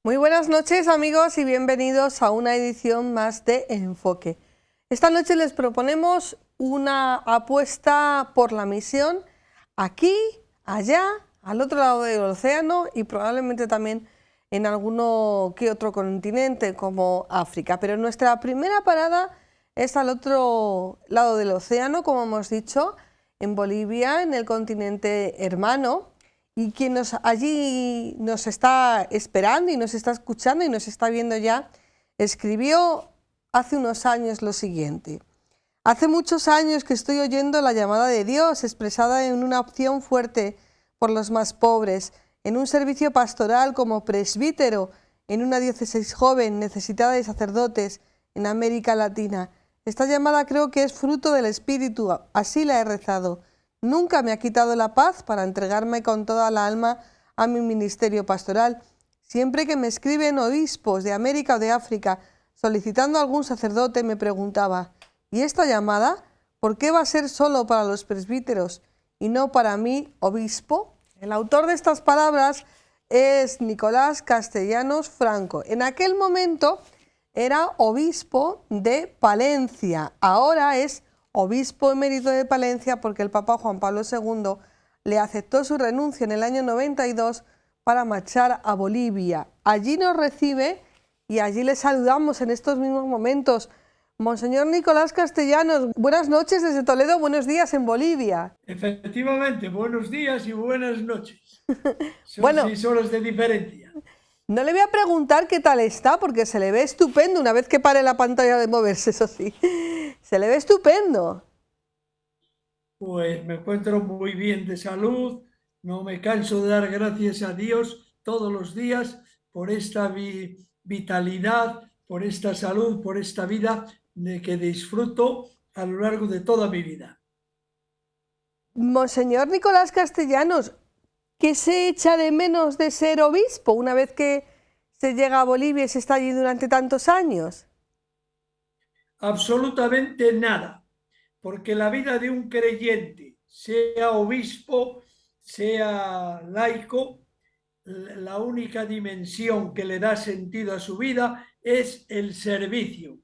Muy buenas noches amigos y bienvenidos a una edición más de Enfoque. Esta noche les proponemos una apuesta por la misión aquí, allá, al otro lado del océano y probablemente también en alguno que otro continente como África. Pero nuestra primera parada es al otro lado del océano, como hemos dicho, en Bolivia, en el continente hermano. Y quien allí nos está esperando y nos está escuchando y nos está viendo ya, escribió hace unos años lo siguiente. Hace muchos años que estoy oyendo la llamada de Dios expresada en una opción fuerte por los más pobres, en un servicio pastoral como presbítero, en una diócesis joven necesitada de sacerdotes en América Latina. Esta llamada creo que es fruto del Espíritu, así la he rezado. Nunca me ha quitado la paz para entregarme con toda la alma a mi ministerio pastoral. Siempre que me escriben obispos de América o de África solicitando algún sacerdote, me preguntaba: ¿y esta llamada por qué va a ser solo para los presbíteros y no para mí, obispo? El autor de estas palabras es Nicolás Castellanos Franco. En aquel momento era obispo de Palencia, ahora es obispo emérito de Palencia porque el Papa Juan Pablo II le aceptó su renuncia en el año 92 para marchar a Bolivia. Allí nos recibe y allí le saludamos en estos mismos momentos. Monseñor Nicolás Castellanos, buenas noches desde Toledo, buenos días en Bolivia. Efectivamente, buenos días y buenas noches. Son Bueno, 6 horas de diferencia. no le voy a preguntar qué tal está porque se le ve estupendo una vez que pare la pantalla de moverse, eso sí. Se le ve estupendo. Pues me encuentro muy bien de salud, no me canso de dar gracias a Dios todos los días por esta vitalidad, por esta salud, por esta vida de que disfruto a lo largo de toda mi vida. Monseñor Nicolás Castellanos, ¿qué se echa de menos de ser obispo una vez que se llega a Bolivia y se está allí durante tantos años? Absolutamente nada, porque la vida de un creyente, sea obispo, sea laico, la única dimensión que le da sentido a su vida es el servicio.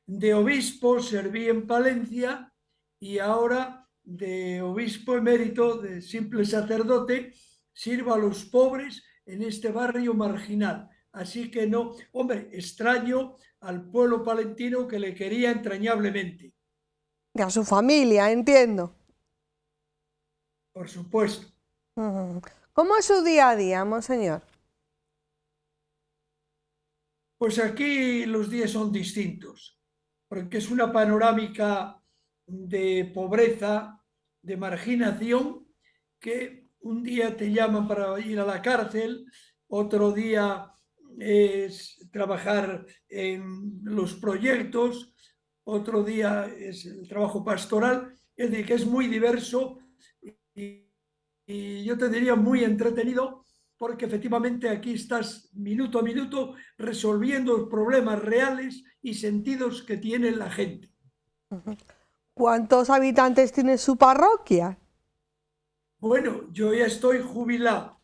De obispo serví en Palencia y ahora de obispo emérito, de simple sacerdote, sirvo a los pobres en este barrio marginal. Así que no, hombre, extraño al pueblo palentino que le quería entrañablemente, Y a su familia, entiendo. por supuesto. ¿Cómo es su día a día, monseñor? Pues aquí los días son distintos, porque es una panorámica de pobreza, de marginación, que un día te llaman para ir a la cárcel, otro día es trabajar en los proyectos, otro día es el trabajo pastoral, es decir, que es muy diverso y, y yo te diría muy entretenido porque efectivamente aquí estás minuto a minuto resolviendo problemas reales y sentidos que tiene la gente. ¿Cuántos habitantes tiene su parroquia? Bueno, yo ya estoy jubilado.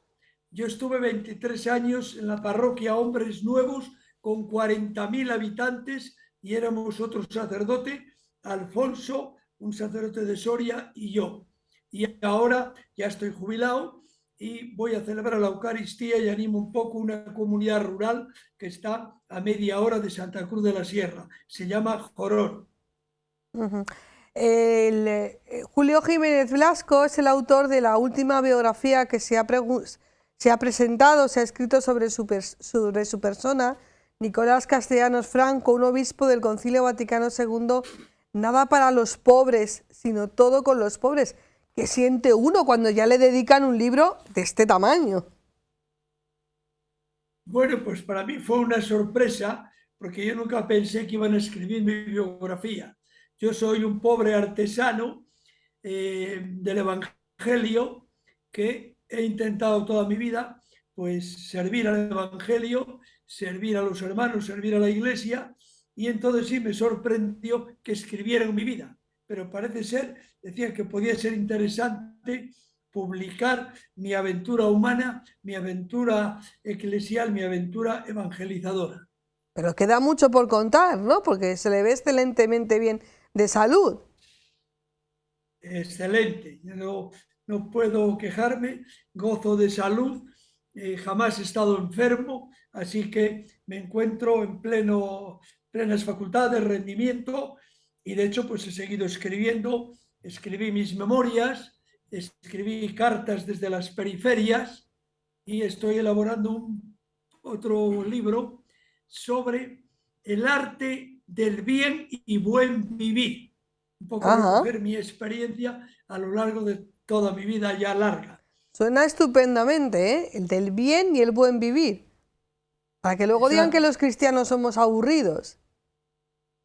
Yo estuve 23 años en la parroquia Hombres Nuevos con 40.000 habitantes y éramos otro sacerdote, Alfonso, un sacerdote de Soria y yo. Y ahora ya estoy jubilado y voy a celebrar la Eucaristía y animo un poco una comunidad rural que está a media hora de Santa Cruz de la Sierra. Se llama Jorón. Julio Jiménez Blasco es el autor de la última biografía que se ha presentado, se ha escrito sobre su persona, Nicolás Castellanos Franco, un obispo del Concilio Vaticano II, nada para los pobres, sino todo con los pobres. ¿Qué siente uno cuando ya le dedican un libro de este tamaño? Bueno, pues para mí fue una sorpresa porque yo nunca pensé que iban a escribir mi biografía. Yo soy un pobre artesano del Evangelio que he intentado toda mi vida pues servir al Evangelio, servir a los hermanos, servir a la iglesia y entonces sí me sorprendió que escribieran mi vida. Pero parece ser, decían que podía ser interesante publicar mi aventura humana, mi aventura eclesial, mi aventura evangelizadora. Pero queda mucho por contar, ¿no? Porque se le ve excelentemente bien de salud. Excelente, no puedo quejarme, gozo de salud, jamás he estado enfermo, así que me encuentro en plenas facultades, rendimiento, y de hecho pues he seguido escribiendo, escribí mis memorias, escribí cartas desde las periferias y estoy elaborando otro libro sobre el arte del bien y buen vivir, un poco Ajá. recoger mi experiencia a lo largo de toda mi vida ya larga. Suena estupendamente, ¿eh? El del bien y el buen vivir. Para que luego digan que Exacto. los cristianos somos aburridos.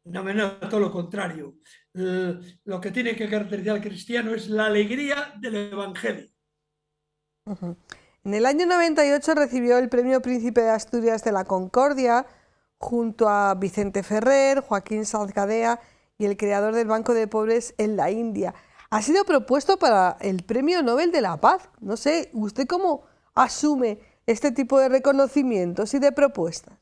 No, todo lo contrario. Lo que tiene que caracterizar al cristiano es la alegría del Evangelio. Ujú. En el año 98 recibió el Premio Príncipe de Asturias de la Concordia junto a Vicente Ferrer, Joaquín Salcadea y el creador del Banco de Pobres en la India. Ha sido propuesto para el Premio Nobel de la Paz. No sé, ¿usted cómo asume este tipo de reconocimientos y de propuestas?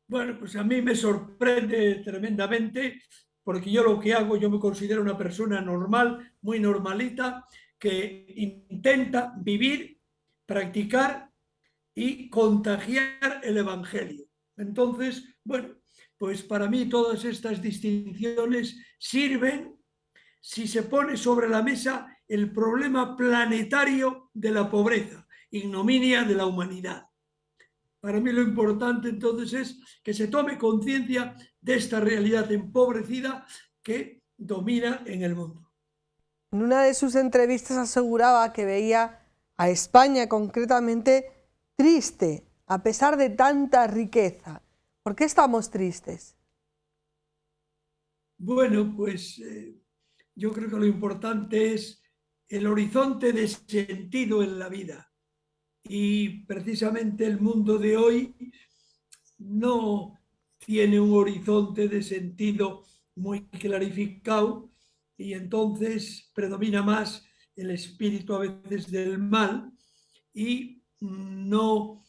Bueno, pues a mí me sorprende tremendamente porque yo lo que hago, yo me considero una persona normal, muy normalita, que intenta vivir, practicar y contagiar el Evangelio. Entonces, bueno, pues para mí todas estas distinciones sirven si se pone sobre la mesa el problema planetario de la pobreza, ignominia de la humanidad. Para mí lo importante entonces es que se tome conciencia de esta realidad empobrecida que domina en el mundo. En una de sus entrevistas aseguraba que veía a España concretamente triste, a pesar de tanta riqueza. ¿Por qué estamos tristes? Bueno, pues yo creo que lo importante es el horizonte de sentido en la vida. Y precisamente el mundo de hoy no tiene un horizonte de sentido muy clarificado y entonces predomina más el espíritu a veces del mal y no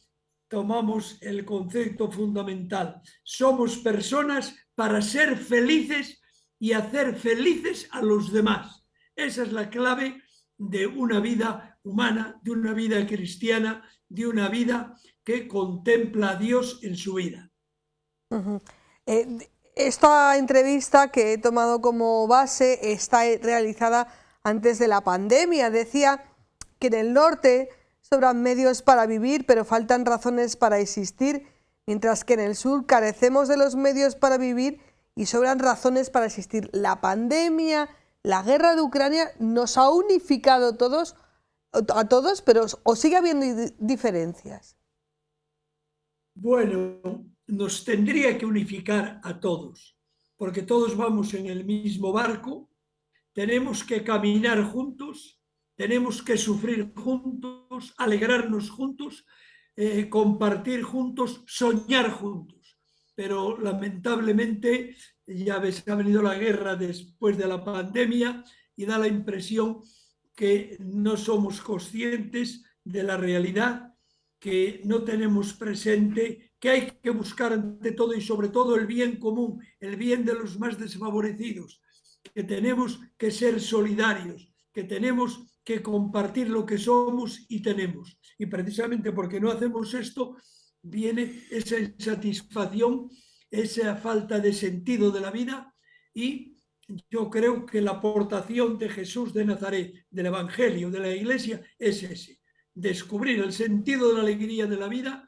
tomamos el concepto fundamental. Somos personas para ser felices y hacer felices a los demás. Esa es la clave de una vida humana, de una vida cristiana, de una vida que contempla a Dios en su vida. Uh-huh. Esta entrevista que he tomado como base está realizada antes de la pandemia. Decía que en el norte sobran medios para vivir, pero faltan razones para existir, mientras que en el sur carecemos de los medios para vivir y sobran razones para existir. La pandemia, la guerra de Ucrania nos ha unificado a todos, pero ¿o sigue habiendo diferencias? Bueno, nos tendría que unificar a todos, porque todos vamos en el mismo barco, tenemos que caminar juntos, tenemos que sufrir juntos, alegrarnos juntos, compartir juntos, soñar juntos. Pero lamentablemente ya ves que ha venido la guerra después de la pandemia y da la impresión que no somos conscientes de la realidad, que no tenemos presente, que hay que buscar ante todo y sobre todo el bien común, el bien de los más desfavorecidos, que tenemos que ser solidarios, que tenemos que compartir lo que somos y tenemos. Y precisamente porque no hacemos esto, viene esa insatisfacción, esa falta de sentido de la vida y yo creo que la aportación de Jesús de Nazaret, del Evangelio, de la Iglesia, es ese, descubrir el sentido de la alegría de la vida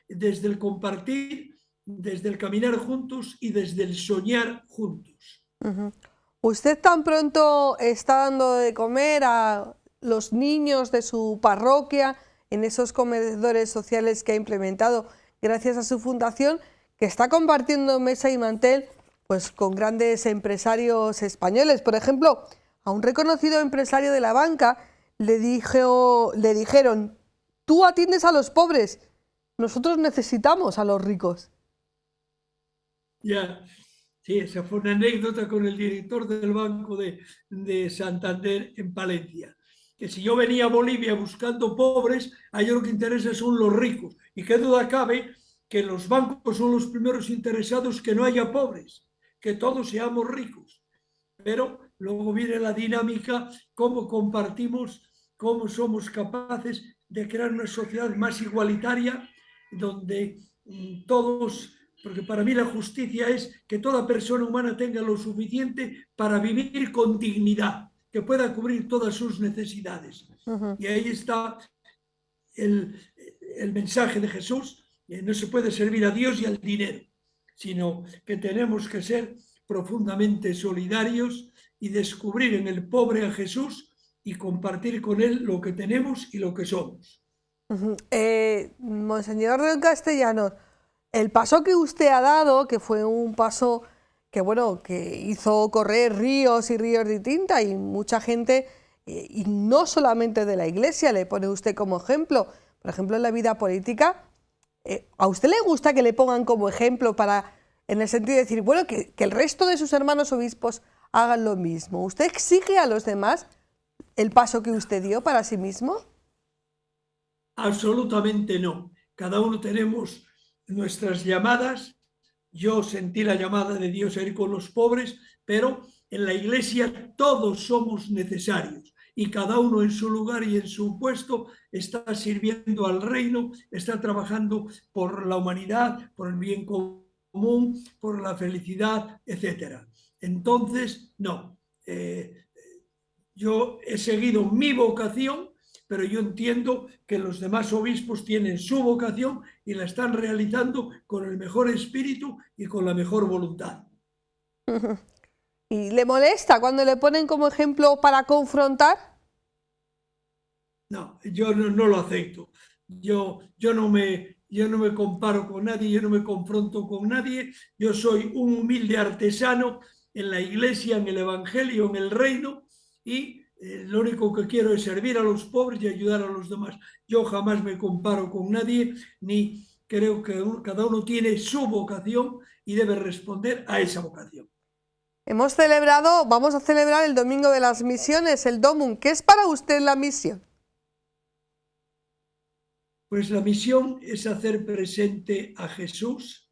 desde el compartir, desde el caminar juntos y desde el soñar juntos. Uh-huh. ¿Usted tan pronto está dando de comer a los niños de su parroquia en esos comedores sociales que ha implementado gracias a su fundación, que está compartiendo mesa y mantel pues con grandes empresarios españoles? Por ejemplo, a un reconocido empresario de la banca le dijeron: tú atiendes a los pobres, nosotros necesitamos a los ricos. Ya, sí, esa fue una anécdota con el director del Banco de Santander en Palencia. que si yo venía a Bolivia buscando pobres, a ellos lo que interesa son los ricos. Y qué duda cabe que los bancos son los primeros interesados que no haya pobres, que todos seamos ricos. Pero luego viene la dinámica, cómo compartimos, cómo somos capaces de crear una sociedad más igualitaria, donde todos, porque para mí la justicia es que toda persona humana tenga lo suficiente para vivir con dignidad, que pueda cubrir todas sus necesidades. Y ahí está el mensaje de Jesús: no se puede servir a Dios y al dinero, sino que tenemos que ser profundamente solidarios y descubrir en el pobre a Jesús y compartir con él lo que tenemos y lo que somos. Monseñor Castellanos, el paso que usted ha dado, que fue un paso que, bueno, que hizo correr ríos y ríos de tinta, y mucha gente, y no solamente de la Iglesia, le pone usted como ejemplo, por ejemplo, en la vida política, ¿a usted le gusta que le pongan como ejemplo para, en el sentido de decir, bueno, que el resto de sus hermanos obispos hagan lo mismo? ¿Usted exige a los demás el paso que usted dio para sí mismo? Absolutamente no. Cada uno tenemos nuestras llamadas. Yo sentí la llamada de Dios a ir con los pobres, pero en la Iglesia todos somos necesarios y cada uno en su lugar y en su puesto está sirviendo al reino, está trabajando por la humanidad, por el bien común, por la felicidad, etc. Entonces, no. Yo he seguido mi vocación, pero yo entiendo que los demás obispos tienen su vocación y la están realizando con el mejor espíritu y con la mejor voluntad. ¿Y le molesta cuando le ponen como ejemplo para confrontar? No, yo no lo acepto. Yo no me comparo con nadie, yo no me confronto con nadie. Yo soy un humilde artesano en la Iglesia, en el Evangelio, en el reino, y lo único que quiero es servir a los pobres y ayudar a los demás. Yo jamás me comparo con nadie, ni creo que cada uno tiene su vocación y debe responder a esa vocación. Vamos a celebrar el Domingo de las Misiones, el Domum. ¿Qué es para usted la misión? Pues la misión es hacer presente a Jesús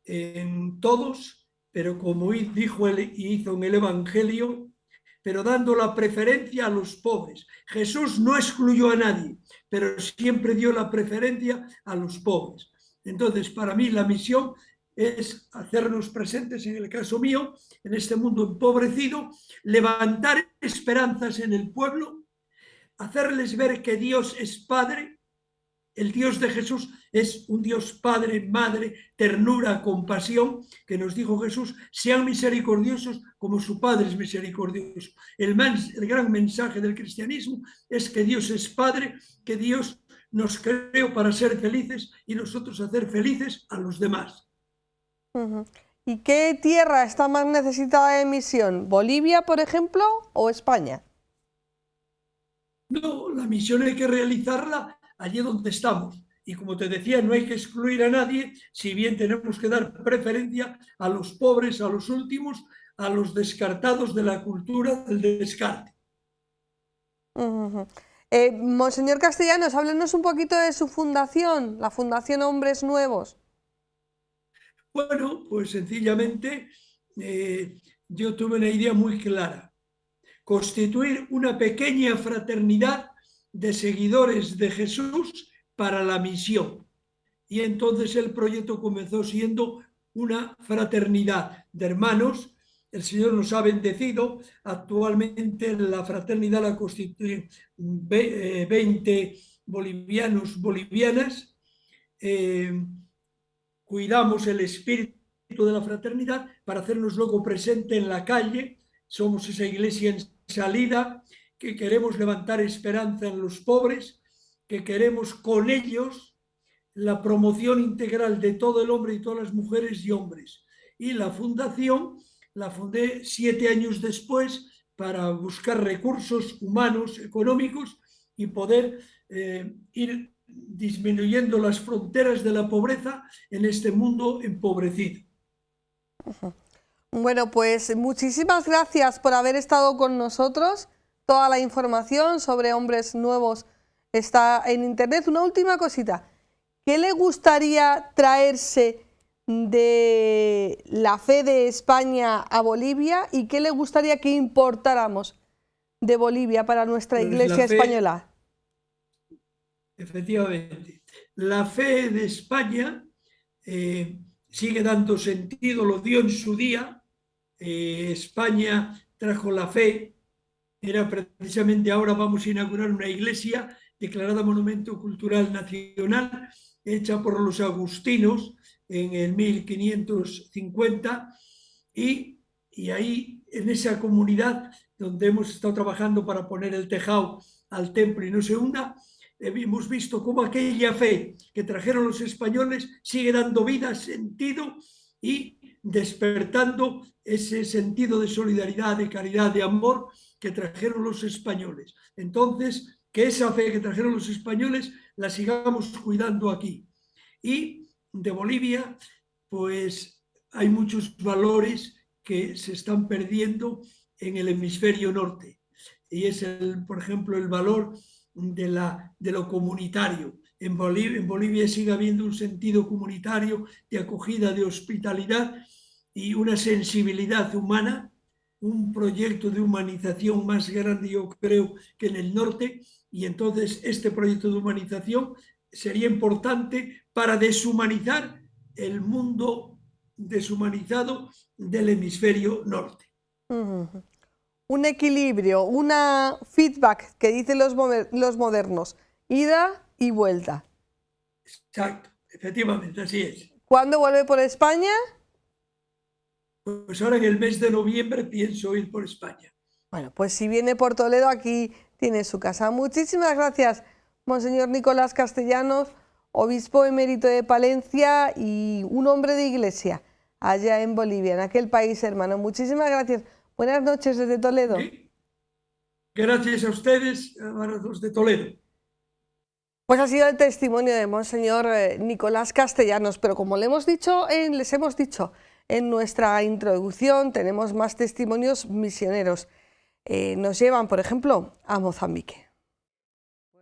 en todos, pero como dijo él y hizo en el Evangelio, pero dando la preferencia a los pobres. Jesús no excluyó a nadie, pero siempre dio la preferencia a los pobres. Entonces, para mí la misión es hacernos presentes, en el caso mío, en este mundo empobrecido, levantar esperanzas en el pueblo, hacerles ver que Dios es Padre. El Dios de Jesús es un Dios Padre, Madre, ternura, compasión, que nos dijo Jesús: sean misericordiosos como su Padre es misericordioso. El gran mensaje del cristianismo es que Dios es Padre, que Dios nos creó para ser felices y nosotros hacer felices a los demás. ¿Y qué tierra está más necesitada de misión? ¿Bolivia, por ejemplo, o España? No, la misión hay que realizarla allí donde estamos. Y como te decía, no hay que excluir a nadie, si bien tenemos que dar preferencia a los pobres, a los últimos, a los descartados de la cultura del descarte. Monseñor Castellanos, háblenos un poquito de su fundación, la Fundación Hombres Nuevos. Bueno, pues sencillamente yo tuve una idea muy clara: constituir una pequeña fraternidad de seguidores de Jesús para la misión. Y entonces el proyecto comenzó siendo una fraternidad de hermanos. El Señor nos ha bendecido. Actualmente la fraternidad la constituyen 20 bolivianos, bolivianas. Cuidamos el espíritu de la fraternidad para hacernos luego presente en la calle. Somos esa iglesia en salida, que queremos levantar esperanza en los pobres, que queremos con ellos la promoción integral de todo el hombre y todas las mujeres y hombres. Y la fundación la fundé 7 años después para buscar recursos humanos, económicos, y poder ir disminuyendo las fronteras de la pobreza en este mundo empobrecido. Bueno, pues muchísimas gracias por haber estado con nosotros toda la información sobre Hombres Nuevos está en internet. Una última cosita, ¿qué le gustaría traerse de la fe de España a Bolivia y qué le gustaría que importáramos de Bolivia para nuestra Pues Iglesia española? Efectivamente, la fe de España sigue dando sentido, lo dio en su día. España trajo la fe, era precisamente ahora vamos a inaugurar una iglesia declarada Monumento Cultural Nacional, hecha por los agustinos en el 1550, y ahí en esa comunidad donde hemos estado trabajando para poner el tejado al templo y no se hunda, hemos visto cómo aquella fe que trajeron los españoles sigue dando vida, sentido y despertando ese sentido de solidaridad, de caridad, de amor que trajeron los españoles. Entonces, que esa fe que trajeron los españoles la sigamos cuidando aquí. Y de Bolivia, pues hay muchos valores que se están perdiendo en el hemisferio norte. Y es, por ejemplo, el valor de lo comunitario. En Bolivia sigue habiendo un sentido comunitario de acogida, de hospitalidad y una sensibilidad humana, un proyecto de humanización más grande, yo creo, que en el norte. Y entonces este proyecto de humanización sería importante para deshumanizar el mundo deshumanizado del hemisferio norte. Un equilibrio, una feedback que dicen los modernos, ida y vuelta. Exacto, efectivamente, así es. ¿Cuándo vuelve por España? Pues ahora en el mes de noviembre pienso ir por España. Bueno, pues si viene por Toledo, aquí tiene su casa. Muchísimas gracias, Monseñor Nicolás Castellanos, obispo emérito de Palencia y un hombre de iglesia allá en Bolivia, en aquel país hermano. Muchísimas gracias. Buenas noches desde Toledo. ¿Sí? Gracias a ustedes, hermanos de Toledo. Pues ha sido el testimonio de Monseñor Nicolás Castellanos, pero como les hemos dicho en nuestra introducción, tenemos más testimonios misioneros. Nos llevan, por ejemplo, a Mozambique.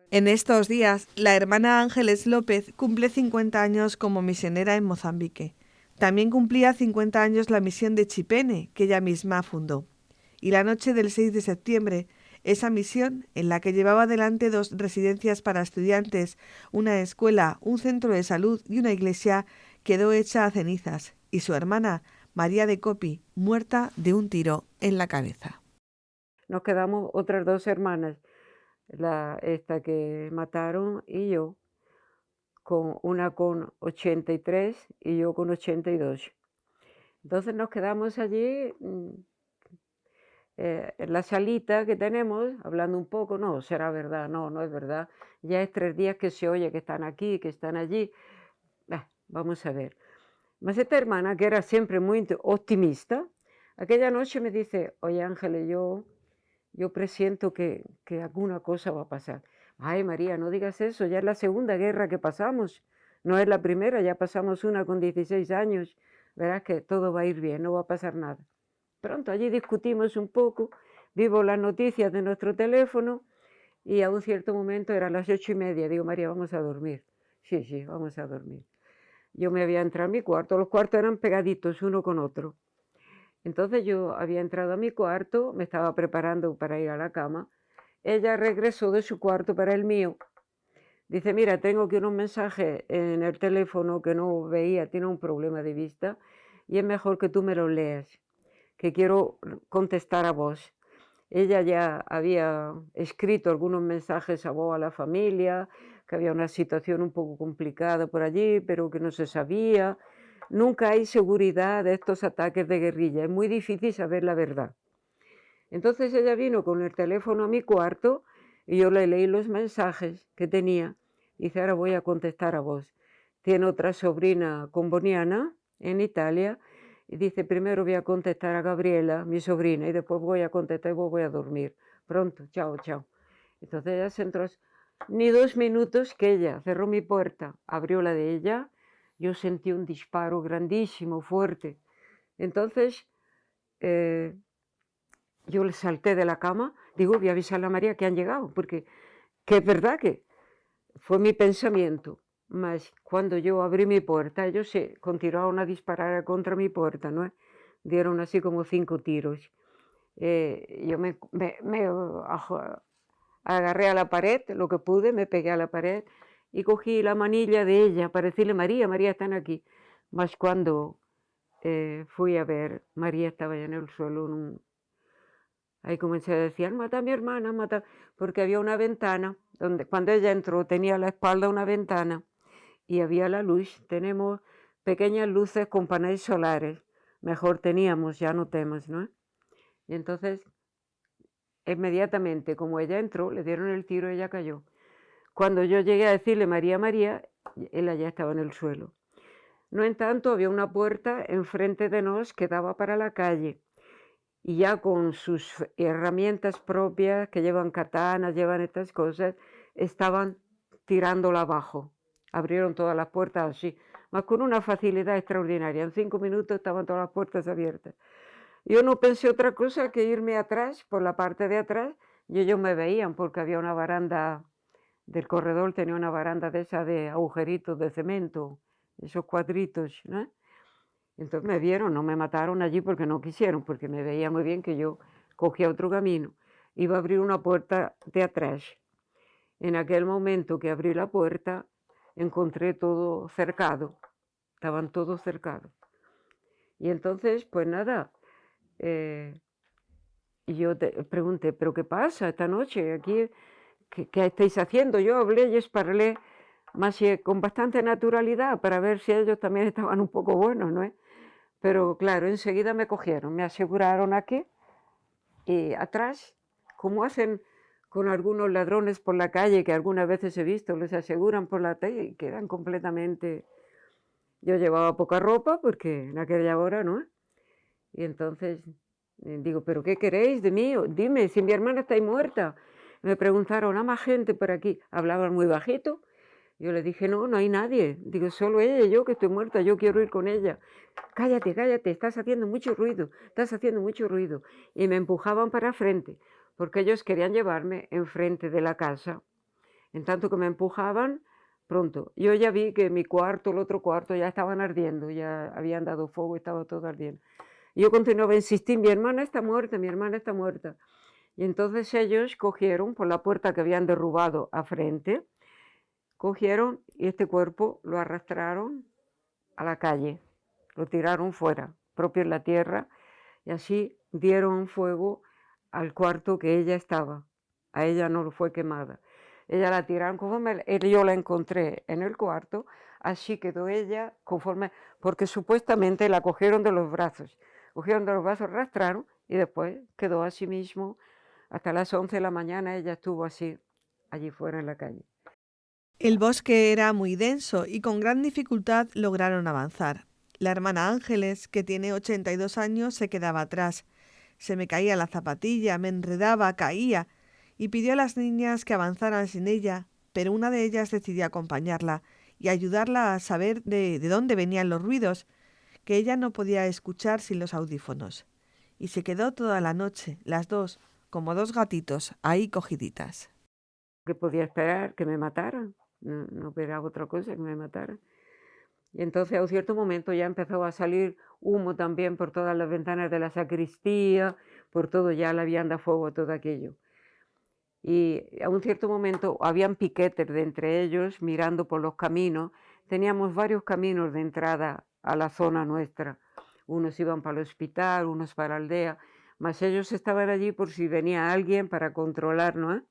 En estos días, la hermana Ángeles López cumple 50 años como misionera en Mozambique. También cumplía 50 años la misión de Chipene, que ella misma fundó. Y la noche del 6 de septiembre, esa misión, en la que llevaba adelante 2 residencias para estudiantes, una escuela, un centro de salud y una iglesia, quedó hecha a cenizas, y su hermana, María de Copi, muerta de un tiro en la cabeza. Nos quedamos otras 2 hermanas, esta que mataron y yo, una con 83 y yo con 82. Entonces nos quedamos allí en la salita que tenemos, hablando un poco. No, será verdad, no es verdad. Ya es 3 días que se oye que están aquí, que están allí. Vamos a ver. Mas esta hermana, que era siempre muy optimista, aquella noche me dice: oye Ángeles, yo presiento que alguna cosa va a pasar. Ay María, no digas eso, ya es la segunda guerra que pasamos, no es la primera, ya pasamos una con 16 años, verás que todo va a ir bien, no va a pasar nada. Pronto allí discutimos un poco, vivo las noticias de nuestro teléfono y a un cierto momento eran las 8:30, digo: María, vamos a dormir. Sí, vamos a dormir. Yo me había entrado a mi cuarto, los cuartos eran pegaditos uno con otro. Entonces yo había entrado a mi cuarto, me estaba preparando para ir a la cama. Ella regresó de su cuarto para el mío. Dice: mira, tengo aquí unos mensajes en el teléfono que no veía, tiene un problema de vista y es mejor que tú me los leas, que quiero contestar a vos. Ella ya había escrito algunos mensajes a vos, a la familia, que había una situación un poco complicada por allí, pero que no se sabía. Nunca hay seguridad de estos ataques de guerrilla, es muy difícil saber la verdad. Entonces ella vino con el teléfono a mi cuarto y yo le leí los mensajes que tenía. Dice: ahora voy a contestar a vos. Tiene otra sobrina comboniana en Italia y dice: primero voy a contestar a Gabriela, mi sobrina, y después voy a contestar y vos voy a dormir. Pronto, chao. Entonces ella se entró, ni 2 minutos que ella cerró mi puerta, abrió la de ella. Yo sentí un disparo grandísimo, fuerte. Entonces yo le salté de la cama, digo, voy a avisarle a María que han llegado, porque que es verdad que fue mi pensamiento. Mas cuando yo abrí mi puerta, ellos se continuaron a disparar contra mi puerta, ¿no? Dieron así como 5 tiros. Yo me agarré a la pared, lo que pude, me pegué a la pared y cogí la manilla de ella para decirle, María, María, están aquí. Mas cuando fui a ver, María estaba ya en el suelo. Ahí comencé a decir, mata a mi hermana, mata, porque había una ventana, donde cuando ella entró tenía a la espalda una ventana y había la luz. Tenemos pequeñas luces con paneles solares, mejor teníamos, ya no tenemos, ¿no? Y entonces, inmediatamente, como ella entró, le dieron el tiro y ella cayó. Cuando yo llegué a decirle, María, María, ella ya estaba en el suelo. No en tanto, había una puerta enfrente de nos que daba para la calle. Y ya con sus herramientas propias, que llevan katanas, llevan estas cosas, estaban tirándola abajo. Abrieron todas las puertas así, más con una facilidad extraordinaria. En 5 minutos estaban todas las puertas abiertas. Yo no pensé otra cosa que irme atrás, por la parte de atrás, y ellos me veían porque había una baranda del corredor, tenía una baranda de esa de agujeritos de cemento, esos cuadritos, ¿no? Entonces me vieron, no me mataron allí porque no quisieron, porque me veía muy bien que yo cogía otro camino. Iba a abrir una puerta de atrás. En aquel momento que abrí la puerta, encontré todo cercado. Estaban todos cercados. Y entonces, pues nada, y yo pregunté, ¿pero qué pasa esta noche? Aquí, ¿qué estáis haciendo? Yo hablé y parlé más con bastante naturalidad para ver si ellos también estaban un poco buenos, ¿no? Pero claro, enseguida me cogieron, me aseguraron aquí y atrás, como hacen con algunos ladrones por la calle, que algunas veces he visto, les aseguran por la calle y quedan completamente... Yo llevaba poca ropa porque en aquella hora, ¿no? Y entonces digo, ¿pero qué queréis de mí? Dime, si mi hermana está ahí muerta. Me preguntaron, ¿hay más gente por aquí? Hablaban muy bajito. Yo le dije, no, no hay nadie. Digo, solo ella y yo que estoy muerta, yo quiero ir con ella. Cállate, cállate, estás haciendo mucho ruido, estás haciendo mucho ruido. Y me empujaban para frente, porque ellos querían llevarme enfrente de la casa. En tanto que me empujaban, pronto, yo ya vi que mi cuarto, el otro cuarto, ya estaban ardiendo, ya habían dado fuego, estaba todo ardiendo. Y yo continuaba a insistir, mi hermana está muerta, mi hermana está muerta. Y entonces ellos cogieron por la puerta que habían derrubado a frente, cogieron y este cuerpo lo arrastraron a la calle, lo tiraron fuera, propio en la tierra, y así dieron fuego al cuarto que ella estaba. A ella no fue quemada. Ella la tiraron conforme yo la encontré en el cuarto, así quedó ella conforme, porque supuestamente la cogieron de los brazos, arrastraron y después quedó así mismo. Hasta las 11 de la mañana ella estuvo así, allí fuera en la calle. El bosque era muy denso y con gran dificultad lograron avanzar. La hermana Ángeles, que tiene 82 años, se quedaba atrás. Se me caía la zapatilla, me enredaba, caía, y pidió a las niñas que avanzaran sin ella, pero una de ellas decidió acompañarla y ayudarla a saber de dónde venían los ruidos, que ella no podía escuchar sin los audífonos. Y se quedó toda la noche, las dos, como 2 gatitos, ahí cogiditas. ¿Qué podía esperar? Que me mataran. No esperaba otra cosa que me mataran. Y entonces a un cierto momento ya empezó a salir humo también por todas las ventanas de la sacristía, por todo, ya le habían dado fuego a todo aquello. Y a un cierto momento habían piquetes de entre ellos mirando por los caminos. Teníamos varios caminos de entrada a la zona nuestra. Unos iban para el hospital, unos para la aldea, mas ellos estaban allí por si venía alguien para controlarnos, ¿eh?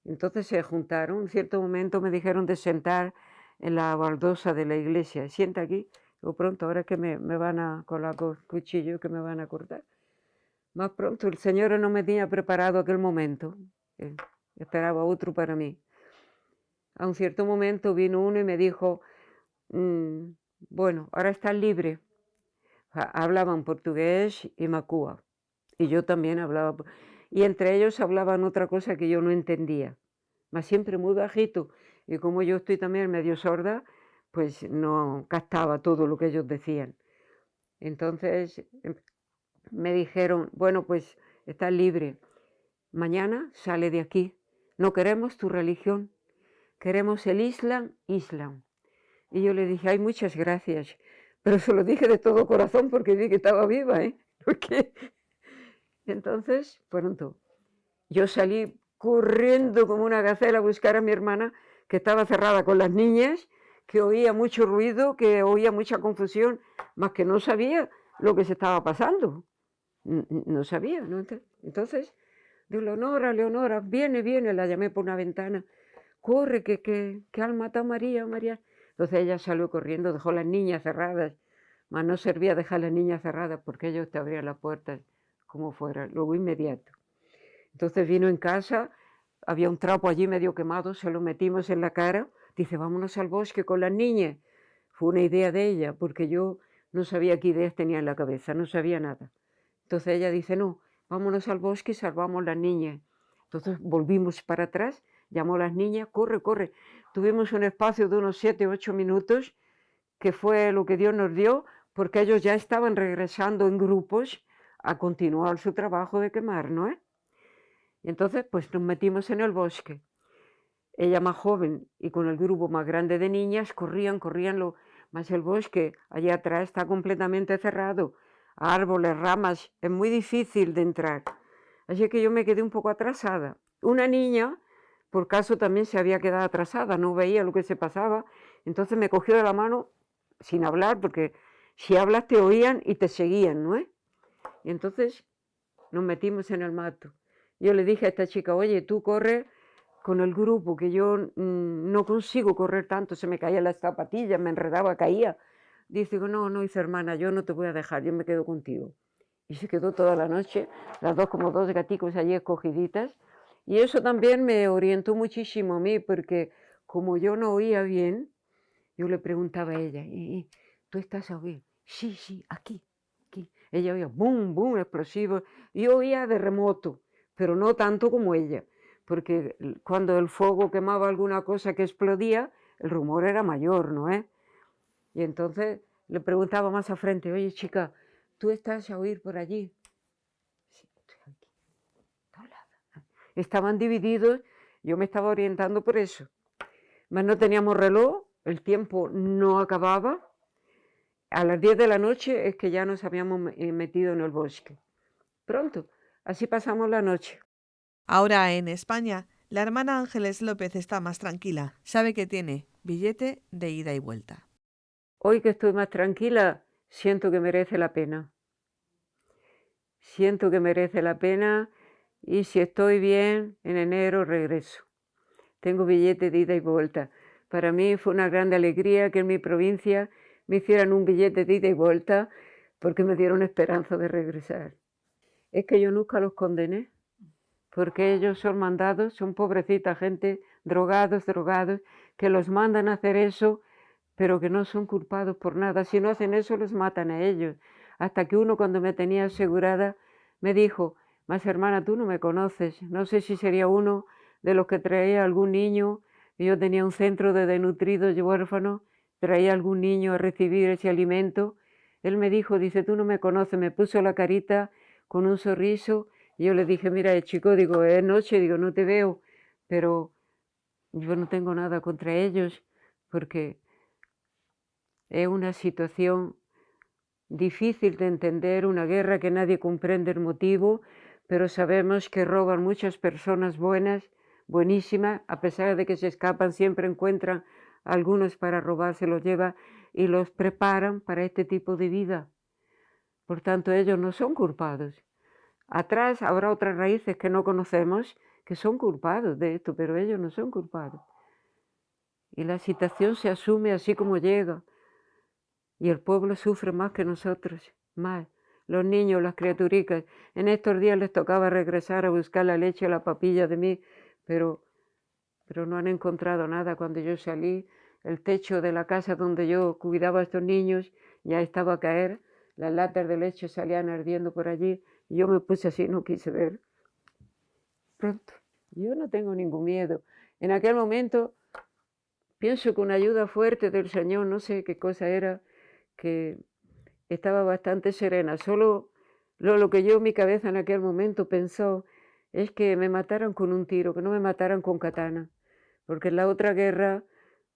Entonces se juntaron. En cierto momento me dijeron de sentar en la baldosa de la iglesia. Sienta aquí. O pronto, ahora que me van a, con el cuchillo, que me van a cortar. Más pronto, el Señor no me tenía preparado aquel momento. Esperaba otro para mí. A un cierto momento vino uno y me dijo, bueno, ahora estás libre. Hablaban portugués y macúa. Y yo también hablaba. Y entre ellos hablaban otra cosa que yo no entendía. Mas siempre muy bajito. Y como yo estoy también medio sorda, pues no captaba todo lo que ellos decían. Entonces me dijeron, bueno, pues estás libre. Mañana sale de aquí. No queremos tu religión, queremos el Islam. Y yo le dije, ay, muchas gracias, pero se lo dije de todo corazón porque vi que estaba viva, ¿eh? Porque... Entonces, pronto, yo salí corriendo como una gacela a buscar a mi hermana, que estaba cerrada con las niñas, que oía mucho ruido, que oía mucha confusión, más que no sabía lo que se estaba pasando. No sabía, ¿no? Entonces, digo, Leonora, viene, la llamé por una ventana, corre, que han matado a María. Entonces ella salió corriendo, dejó las niñas cerradas, mas no servía dejar las niñas cerradas porque ellos te abrían las puertas como fuera, luego inmediato. Entonces vino en casa, había un trapo allí medio quemado, se lo metimos en la cara, dice, vámonos al bosque con las niñas. Fue una idea de ella, porque yo no sabía qué ideas tenía en la cabeza, no sabía nada. Entonces ella dice, no, vámonos al bosque y salvamos las niñas. Entonces volvimos para atrás, llamó a las niñas, corre. Tuvimos un espacio de unos 7, 8 minutos, que fue lo que Dios nos dio, porque ellos ya estaban regresando en grupos a continuar su trabajo de quemar, ¿no? Y entonces, pues nos metimos en el bosque. Ella más joven y con el grupo más grande de niñas corrían, más el bosque allá atrás está completamente cerrado, árboles, ramas, es muy difícil de entrar. Así que yo me quedé un poco atrasada. Una niña, por caso, también se había quedado atrasada, no veía lo que se pasaba, entonces me cogió de la mano sin hablar, porque si hablas te oían y te seguían, ¿no? Y entonces nos metimos en el mato. Yo le dije a esta chica, oye, tú corre con el grupo, que yo no consigo correr tanto, se me caían las zapatillas, me enredaba, caía. Dice, no, dice, hermana, yo no te voy a dejar, yo me quedo contigo. Y se quedó toda la noche, las dos como dos gaticos allí escogiditas. Y eso también me orientó muchísimo a mí, porque como yo no oía bien, yo le preguntaba a ella, ¿y tú estás a oír? Sí, aquí. Ella oía boom, explosivo. Yo oía de remoto, pero no tanto como ella, porque cuando el fuego quemaba alguna cosa que explodía, el rumor era mayor, ¿no? Y entonces le preguntaba más a frente, oye, chica, ¿tú estás a oír por allí? Sí, estoy aquí. Estaban divididos, yo me estaba orientando por eso. Mas no teníamos reloj, el tiempo no acababa. A las 10 de la noche es que ya nos habíamos metido en el bosque. Pronto, así pasamos la noche. Ahora en España, la hermana Ángeles López está más tranquila. Sabe que tiene billete de ida y vuelta. Hoy que estoy más tranquila, siento que merece la pena. Siento que merece la pena y si estoy bien, en enero regreso. Tengo billete de ida y vuelta. Para mí fue una gran alegría que en mi provincia me hicieran un billete de ida y vuelta porque me dieron esperanza de regresar. Es que yo nunca los condené, porque ellos son mandados, son pobrecita gente, drogados, que los mandan a hacer eso, pero que no son culpados por nada. Si no hacen eso, los matan a ellos. Hasta que uno, cuando me tenía asegurada, me dijo, mas hermana, tú no me conoces, no sé si sería uno de los que traía algún niño, y yo tenía un centro de desnutridos y huérfanos, traía algún niño a recibir ese alimento. Él me dijo, dice, tú no me conoces, me puso la carita con un sorriso, y yo le dije, mira, chico, digo, es noche, digo, no te veo, pero yo no tengo nada contra ellos, porque es una situación difícil de entender, una guerra que nadie comprende el motivo, pero sabemos que roban muchas personas buenas, buenísimas, a pesar de que se escapan, siempre encuentran algunos para robar, se los lleva y los preparan para este tipo de vida. Por tanto, ellos no son culpados. Atrás habrá otras raíces que no conocemos que son culpados de esto, pero ellos no son culpados. Y la situación se asume así como llega. Y el pueblo sufre más que nosotros, más. Los niños, las criaturicas. En estos días les tocaba regresar a buscar la leche y la papilla de mí, pero no han encontrado nada. Cuando yo salí, el techo de la casa donde yo cuidaba a estos niños ya estaba a caer, las latas de leche salían ardiendo por allí, y yo me puse así, no quise ver. Pronto, yo no tengo ningún miedo. En aquel momento, pienso que una ayuda fuerte del Señor, no sé qué cosa era, que estaba bastante serena, solo Lo que yo, mi cabeza en aquel momento pensó es que me mataran con un tiro, que no me mataran con katana. Porque en la otra guerra,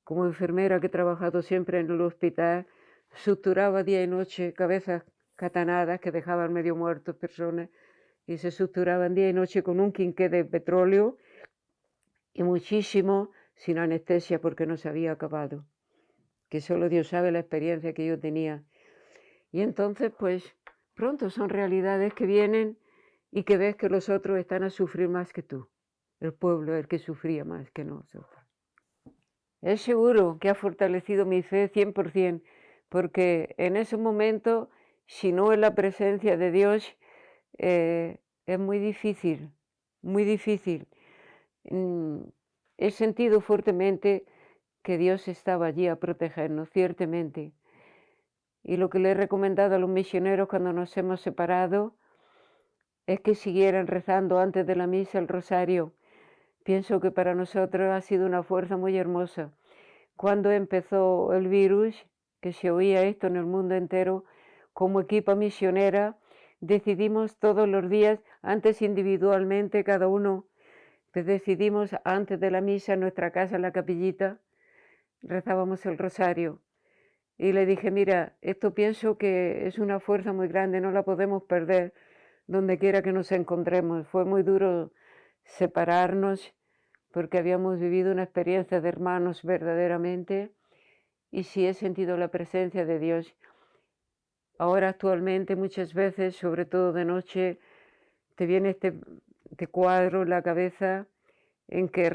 como enfermera que he trabajado siempre en el hospital, suturaba día y noche cabezas katanadas que dejaban medio muertos personas y se suturaban día y noche con un quinqué de petróleo y muchísimo sin anestesia porque no se había acabado. Que solo Dios sabe la experiencia que yo tenía. Y entonces, pues, pronto son realidades que vienen y que ves que los otros están a sufrir más que tú. El pueblo es el que sufría más que nosotros. Es seguro que ha fortalecido mi fe 100%, porque en ese momento, si no es la presencia de Dios, es muy difícil, muy difícil. He sentido fuertemente que Dios estaba allí a protegernos, ciertamente. Y lo que le he recomendado a los misioneros cuando nos hemos separado es que siguieran rezando antes de la misa el rosario. Pienso que para nosotros ha sido una fuerza muy hermosa. Cuando empezó el virus, que se oía esto en el mundo entero, como equipa misionera, decidimos todos los días, antes individualmente cada uno, pues decidimos antes de la misa en nuestra casa, en la capillita, rezábamos el rosario. Y le dije, mira, esto pienso que es una fuerza muy grande, no la podemos perder donde quiera que nos encontremos. Fue muy duro separarnos porque habíamos vivido una experiencia de hermanos verdaderamente y sí he sentido la presencia de Dios. Ahora actualmente muchas veces, sobre todo de noche, te viene este cuadro en la cabeza en que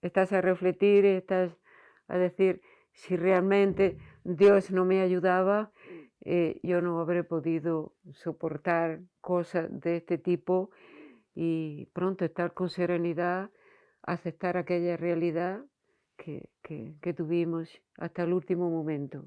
estás a refletir, estás a decir, si realmente Dios no me ayudaba, yo no habré podido soportar cosas de este tipo y pronto estar con serenidad, aceptar aquella realidad que tuvimos hasta el último momento.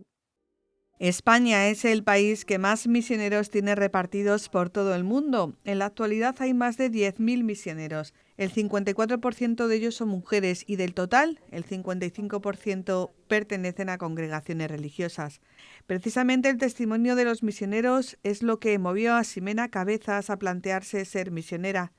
España es el país que más misioneros tiene repartidos por todo el mundo. En la actualidad hay más de 10.000 misioneros. El 54% de ellos son mujeres y del total, el 55% pertenecen a congregaciones religiosas. Precisamente el testimonio de los misioneros es lo que movió a Ximena Cabezas a plantearse ser misionera.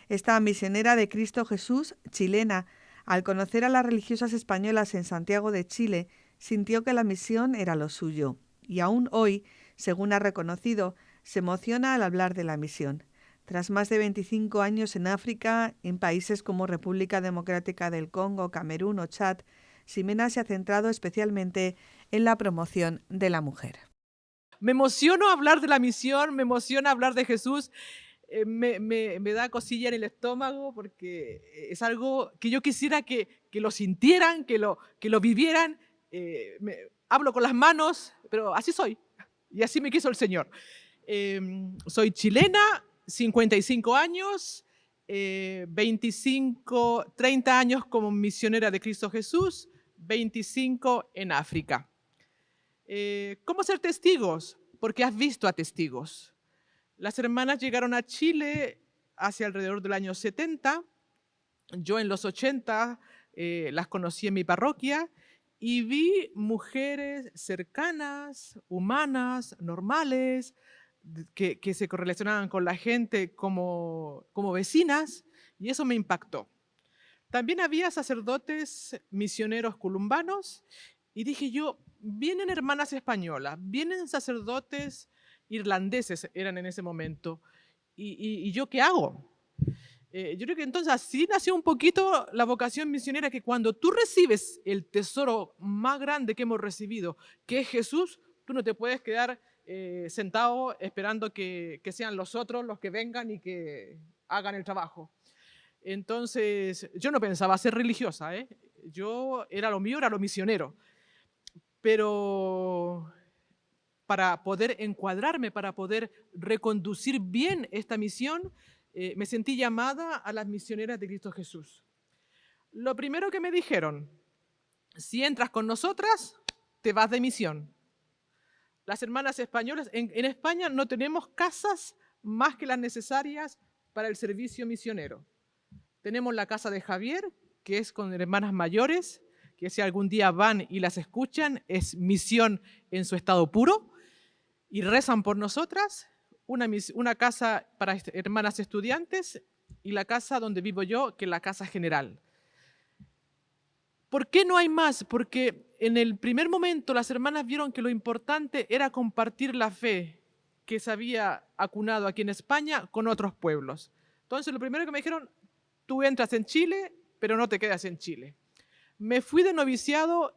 Esta misionera de Cristo Jesús, chilena, al conocer a las religiosas españolas en Santiago de Chile, sintió que la misión era lo suyo. Y aún hoy, según ha reconocido, se emociona al hablar de la misión. Tras más de 25 años en África, en países como República Democrática del Congo, Camerún o Chad, Ximena se ha centrado especialmente en la promoción de la mujer. Me emociono hablar de la misión, me emociona hablar de Jesús, me da cosilla en el estómago porque es algo que yo quisiera que lo sintieran, que lo vivieran. Hablo con las manos, pero así soy y así me quiso el Señor. Soy chilena, 55 años, 30 años como misionera de Cristo Jesús, 25 en África. ¿Cómo ser testigos? Porque has visto a testigos. Las hermanas llegaron a Chile hacia alrededor del año 70. Yo en los 80 las conocí en mi parroquia y vi mujeres cercanas, humanas, normales, que se correlacionaban con la gente como vecinas, y eso me impactó. También había sacerdotes misioneros columbanos y dije yo, vienen hermanas españolas, vienen sacerdotes irlandeses, eran en ese momento, ¿y yo qué hago? Yo creo que entonces así nació un poquito la vocación misionera, que cuando tú recibes el tesoro más grande que hemos recibido, que es Jesús, tú no te puedes quedar sentado esperando que sean los otros los que vengan y que hagan el trabajo. Entonces, yo no pensaba ser religiosa, ¿eh? Yo era lo mío, era lo misionero. Pero para poder encuadrarme, para poder reconducir bien esta misión, me sentí llamada a las misioneras de Cristo Jesús. Lo primero que me dijeron, si entras con nosotras, te vas de misión. Las hermanas españolas, en España no tenemos casas más que las necesarias para el servicio misionero. Tenemos la casa de Javier, que es con hermanas mayores, que si algún día van y las escuchan, es misión en su estado puro, y rezan por nosotras. una casa para hermanas estudiantes y la casa donde vivo yo, que es la casa general. ¿Por qué no hay más? Porque en el primer momento las hermanas vieron que lo importante era compartir la fe que se había acunado aquí en España con otros pueblos. Entonces lo primero que me dijeron, tú entras en Chile, pero no te quedas en Chile. Me fui de noviciado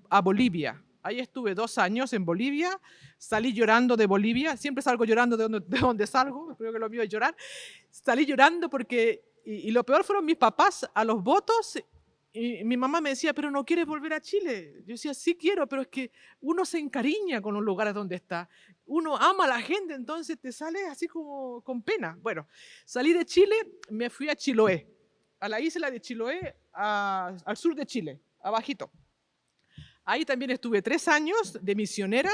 a Bolivia. Ahí estuve 2 años en Bolivia, salí llorando de Bolivia, siempre salgo llorando de donde salgo, creo que lo mío es llorar. Salí llorando porque, y lo peor fueron mis papás a los votos, y mi mamá me decía, pero no quieres volver a Chile. Yo decía, sí quiero, pero es que uno se encariña con los lugares donde está. Uno ama a la gente, entonces te sale así como con pena. Bueno, salí de Chile, me fui a Chiloé, a la isla de Chiloé, al sur de Chile, abajito. Ahí también estuve 3 años de misionera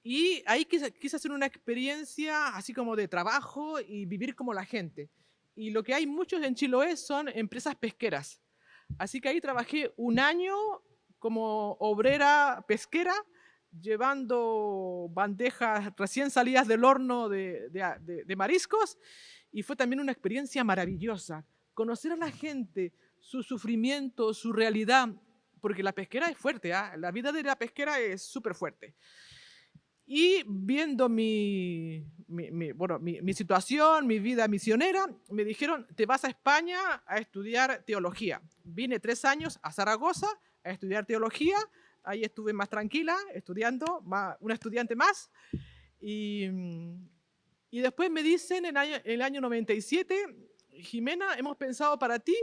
y ahí quise hacer una experiencia así como de trabajo y vivir como la gente. Y lo que hay muchos en Chiloé son empresas pesqueras. Así que ahí trabajé 1 año como obrera pesquera, llevando bandejas recién salidas del horno de mariscos, y fue también una experiencia maravillosa. Conocer a la gente, su sufrimiento, su realidad, porque la pesquera es fuerte, ¿eh? La vida de la pesquera es súper fuerte. Y viendo mi situación, mi vida misionera, me dijeron, te vas a España a estudiar teología. Vine 3 años a Zaragoza a estudiar teología, ahí estuve más tranquila, estudiando, una estudiante más. Y después me dicen en el año 97, Jimena, hemos pensado para ti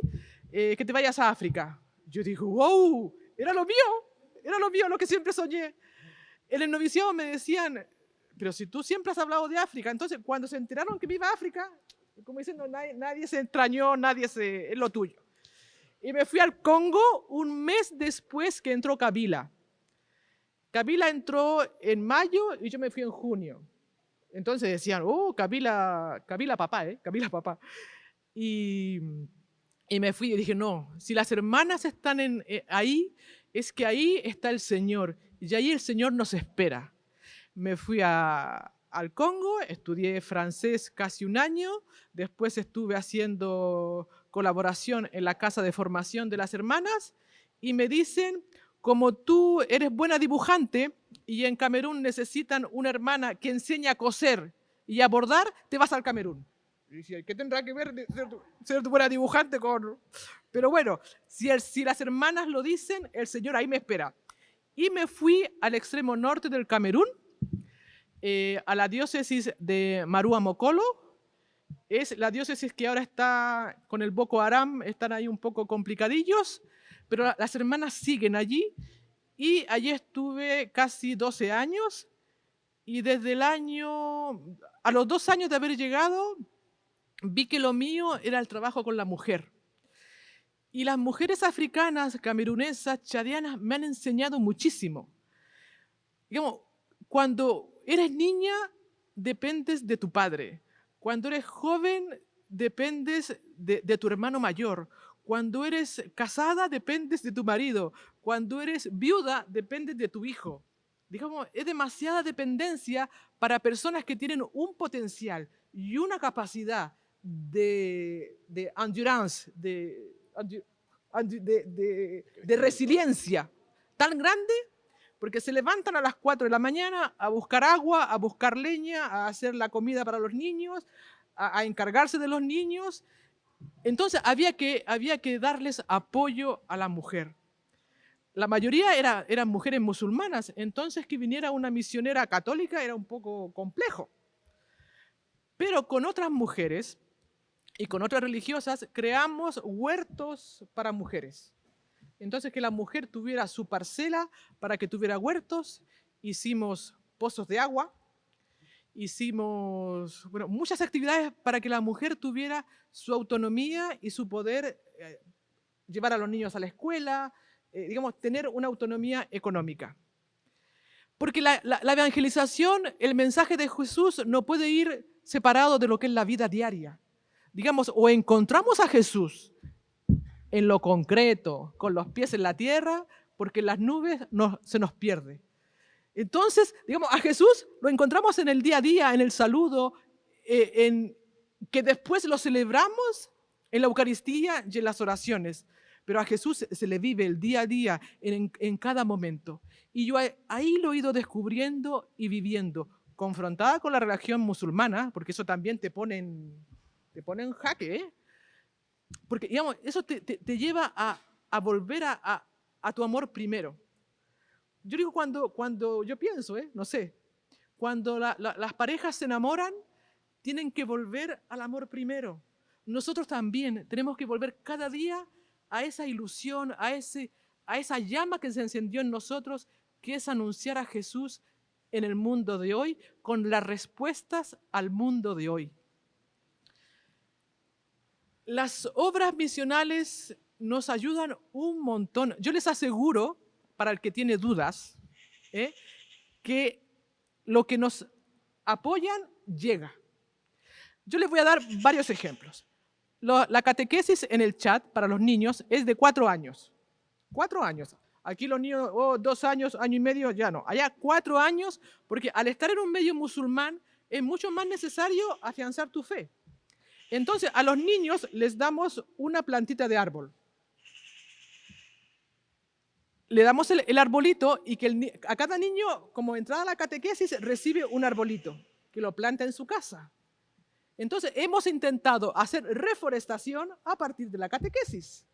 que te vayas a África. Yo digo, wow, era lo mío, lo que siempre soñé. En el noviciado me decían, pero si tú siempre has hablado de África, entonces cuando se enteraron que me iba a África, como diciendo, nadie se extrañó, es lo tuyo. Y me fui al Congo 1 mes después que entró Kabila. Kabila entró en mayo y yo me fui en junio. Entonces decían, oh, Kabila papá, Kabila papá. Y me fui y dije, no, si las hermanas están ahí, es que ahí está el Señor. Y ahí el Señor nos espera. Me fui al Congo, estudié francés casi 1 año, después estuve haciendo colaboración en la casa de formación de las hermanas y me dicen, como tú eres buena dibujante y en Camerún necesitan una hermana que enseñe a coser y a bordar, te vas al Camerún. Y decía, ¿qué tendrá que ver ser buena dibujante con...? Pero bueno, si las hermanas lo dicen, el Señor ahí me espera. Y me fui al extremo norte del Camerún, a la diócesis de Marua Mokolo. Es la diócesis que ahora está con el Boko Haram, están ahí un poco complicadillos, pero las hermanas siguen allí. Y allí estuve casi 12 años y a los 2 años de haber llegado, vi que lo mío era el trabajo con la mujer. Y las mujeres africanas, camerunesas, chadianas me han enseñado muchísimo. Digamos, cuando eres niña, dependes de tu padre. Cuando eres joven, dependes de tu hermano mayor. Cuando eres casada, dependes de tu marido. Cuando eres viuda, dependes de tu hijo. Digamos, es demasiada dependencia para personas que tienen un potencial y una capacidad de endurance, de resiliencia tan grande, porque se levantan a las 4 de la mañana a buscar agua, a buscar leña, a hacer la comida para los niños, a encargarse de los niños. Entonces había que darles apoyo a la mujer. La mayoría eran mujeres musulmanas, entonces que viniera una misionera católica era un poco complejo. Pero con otras mujeres y con otras religiosas creamos huertos para mujeres. Entonces que la mujer tuviera su parcela para que tuviera huertos, hicimos pozos de agua, hicimos muchas actividades para que la mujer tuviera su autonomía y su poder llevar a los niños a la escuela, digamos, tener una autonomía económica. Porque la evangelización, el mensaje de Jesús no puede ir separado de lo que es la vida diaria. Digamos, o encontramos a Jesús en lo concreto, con los pies en la tierra, porque en las nubes se nos pierde. Entonces, digamos, a Jesús lo encontramos en el día a día, en el saludo, que después lo celebramos en la Eucaristía y en las oraciones. Pero a Jesús se le vive el día a día, en cada momento. Y yo ahí lo he ido descubriendo y viviendo, confrontada con la religión musulmana, porque eso también te pone en jaque, ¿eh? Porque, digamos, eso te lleva a volver a tu amor primero. Yo digo cuando yo pienso, no sé, cuando las parejas se enamoran, tienen que volver al amor primero. Nosotros también tenemos que volver cada día a esa ilusión, a esa llama que se encendió en nosotros, que es anunciar a Jesús en el mundo de hoy, con las respuestas al mundo de hoy. Las obras misionales nos ayudan un montón. Yo les aseguro, para el que tiene dudas, que lo que nos apoyan llega. Yo les voy a dar varios ejemplos. La catequesis en el chat para los niños es de 4 años. 4 años. Aquí los niños, 2 años, año y medio, ya no. Allá 4 años, porque al estar en un medio musulmán es mucho más necesario afianzar tu fe. Entonces, a los niños les damos una plantita de árbol. Le damos el arbolito y que a cada niño, como entrada a la catequesis, recibe un arbolito que lo planta en su casa. Entonces, hemos intentado hacer reforestación a partir de la catequesis.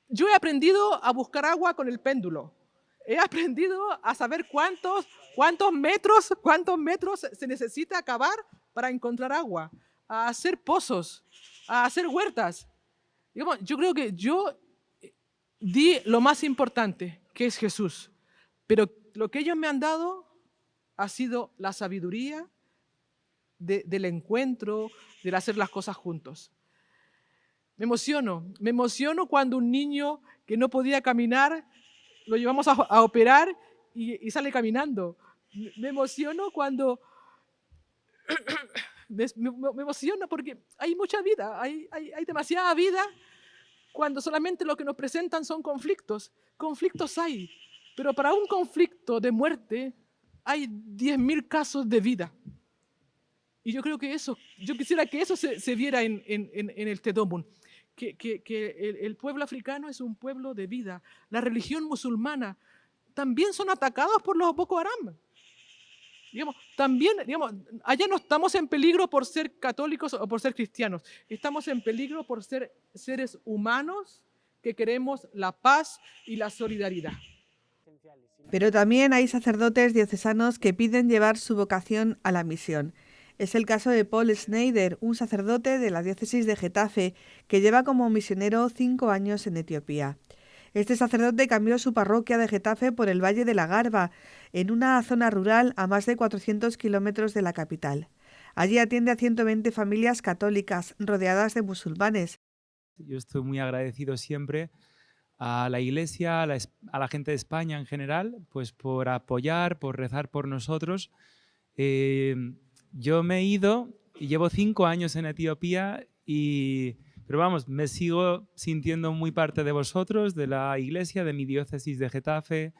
Yo he aprendido a buscar agua con el péndulo. He aprendido a saber cuántos metros se necesita cavar para encontrar agua, a hacer pozos, a hacer huertas. Digamos, yo creo que yo di lo más importante, que es Jesús. Pero lo que ellos me han dado ha sido la sabiduría del encuentro, del hacer las cosas juntos. Me emociono cuando un niño que no podía caminar, lo llevamos a operar y sale caminando. Me emociono cuando... me emociono porque hay mucha vida, hay demasiada vida cuando solamente lo que nos presentan son conflictos. Conflictos hay, pero para un conflicto de muerte hay 10.000 casos de vida. Y yo creo que yo quisiera que eso se viera en el Tedeum, que el pueblo africano es un pueblo de vida. La religión musulmana también son atacados por los Boko Haram. También, allá no estamos en peligro por ser católicos o por ser cristianos. Estamos en peligro por ser seres humanos que queremos la paz y la solidaridad. Pero también hay sacerdotes diocesanos que piden llevar su vocación a la misión. Es el caso de Paul Schneider, un sacerdote de la diócesis de Getafe que lleva como misionero 5 años en Etiopía. Este sacerdote cambió su parroquia de Getafe por el Valle de la Garba, en una zona rural a más de 400 kilómetros de la capital. Allí atiende a 120 familias católicas rodeadas de musulmanes. Yo estoy muy agradecido siempre a la Iglesia, a la gente de España en general, pues por apoyar, por rezar por nosotros. Yo me he ido y llevo 5 años en Etiopía pero vamos, me sigo sintiendo muy parte de vosotros, de la iglesia, de mi diócesis de Getafe,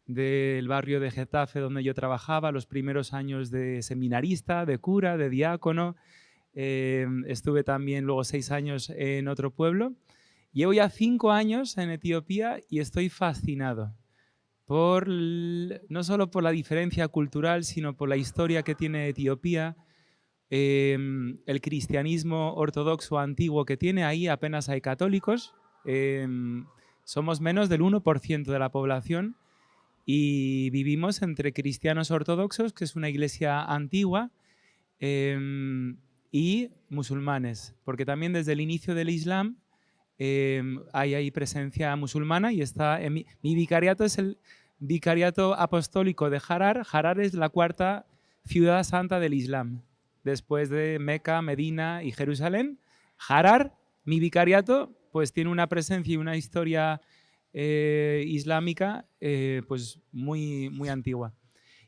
del barrio de Getafe donde yo trabajaba, los primeros años de seminarista, de cura, de diácono. Estuve también luego 6 años en otro pueblo. Llevo ya 5 años en Etiopía y estoy fascinado no solo por la diferencia cultural, sino por la historia que tiene Etiopía. El cristianismo ortodoxo antiguo que tiene, ahí apenas hay católicos, somos menos del 1% de la población y vivimos entre cristianos ortodoxos, que es una iglesia antigua, y musulmanes, porque también desde el inicio del Islam hay presencia musulmana y mi vicariato es el vicariato apostólico de Harar. Harar es la 4ª ciudad santa del Islam. Después de Meca, Medina y Jerusalén, Harar, mi vicariato, pues tiene una presencia y una historia islámica pues muy, muy antigua.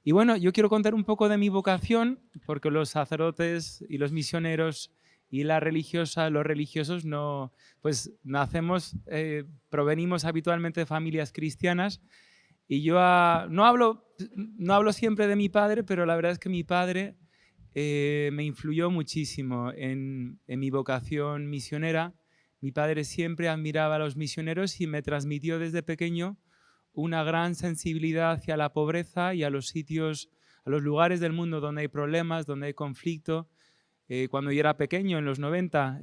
Y bueno, yo quiero contar un poco de mi vocación, porque los sacerdotes y los misioneros y los religiosos provenimos habitualmente de familias cristianas Y yo no hablo siempre de mi padre, pero la verdad es que mi padre me influyó muchísimo en mi vocación misionera. Mi padre siempre admiraba a los misioneros y me transmitió desde pequeño una gran sensibilidad hacia la pobreza y a los sitios, a los lugares del mundo donde hay problemas, donde hay conflicto. Cuando yo era pequeño, en los 90,